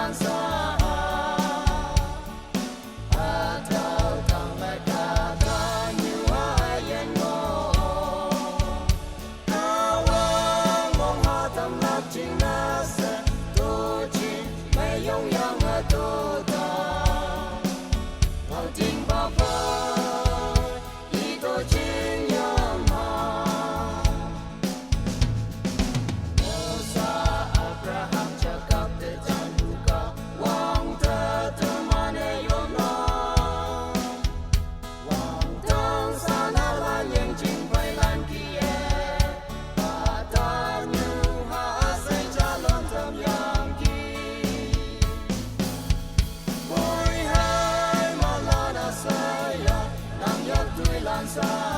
lan xa thao càng lại cả ta như hoa yên ngô ta hoa ngông hoa tâm lạc chính na sẽ tu chi mây yong yang ở tu ta ngao tình bao phơi ý tôi chính nhầm hà Musa Abraham Jacob de Januka Wang Te Tumane Yona Wang Tang Sana La Yang Jing Bai Lan Kie Ba Ta Như Ha Say Cha Lon Tâm Yang Ki Boy Hai Ma La Na Saya Nang Yak Tui Lan Sa